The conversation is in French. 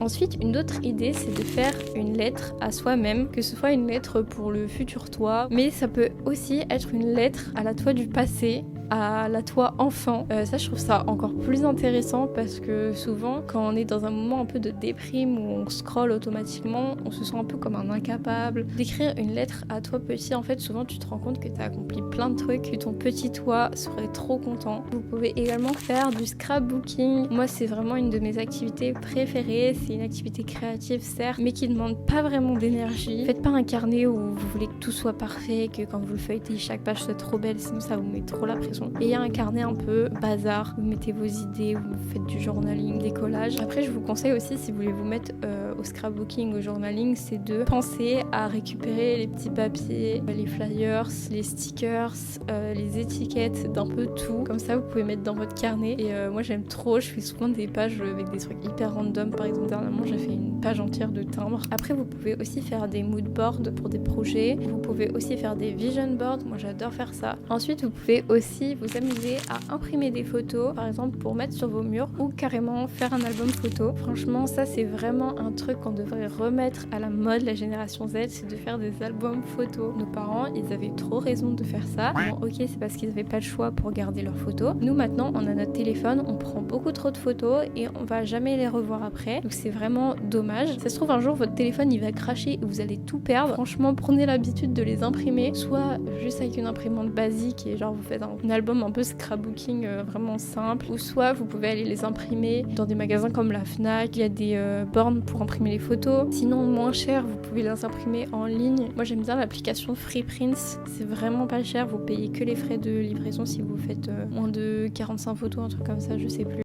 Ensuite, une autre idée, c'est de faire une lettre à soi-même, que ce soit une lettre pour le futur toi, mais ça peut aussi être une lettre à la toi du passé, à la toi enfant. Ça, je trouve ça encore plus intéressant parce que souvent, quand on est dans un moment un peu de déprime où on scrolle automatiquement, on se sent un peu comme un incapable. D'écrire une lettre à toi petit, en fait, souvent tu te rends compte que tu as accompli plein de trucs, que ton petit toi serait trop content. Vous pouvez également faire du scrapbooking. Moi, c'est vraiment une de mes activités préférées. C'est une activité créative, certes, mais qui ne demande pas vraiment d'énergie. Faites pas un carnet où vous voulez que tout soit parfait, que quand vous le feuilletez, chaque page soit trop belle, sinon ça vous met trop la pression. Et il y a un carnet un peu bazar, vous mettez vos idées, vous faites du journaling, des collages. Après, je vous conseille aussi, si vous voulez vous mettre au scrapbooking, au journaling, c'est de penser à récupérer les petits papiers, les flyers, les stickers, les étiquettes d'un peu tout. Comme ça, vous pouvez mettre dans votre carnet. Et moi, j'aime trop, je fais souvent des pages avec des trucs hyper random. Par exemple, dernièrement, j'ai fait une page entière de timbres. Après, vous pouvez aussi faire des mood boards pour des projets. Vous pouvez aussi faire des vision boards. Moi, j'adore faire ça. Ensuite, vous pouvez aussi vous amuser à imprimer des photos, par exemple, pour mettre sur vos murs ou carrément faire un album photo. Franchement, ça, c'est vraiment un truc qu'on devrait remettre à la mode, la génération Z, c'est de faire des albums photos. Nos parents, ils avaient trop raison de faire ça. Bon, ok, c'est parce qu'ils n'avaient pas le choix pour garder leurs photos. Nous, maintenant, on a notre téléphone, on prend beaucoup trop de photos et on va jamais les revoir après. Donc, c'est vraiment dommage. Ça se trouve, un jour, votre téléphone, il va cracher et vous allez tout perdre. Franchement, prenez l'habitude de les imprimer, soit juste avec une imprimante basique et genre vous faites un album un peu scrapbooking vraiment simple, ou soit vous pouvez aller les imprimer dans des magasins comme la Fnac. Il y a des bornes pour imprimer les photos. Sinon, moins cher, vous pouvez les imprimer en ligne. Moi, j'aime bien l'application Freeprints. C'est vraiment pas cher. Vous payez que les frais de livraison si vous faites moins de 45 photos, un truc comme ça, je sais plus.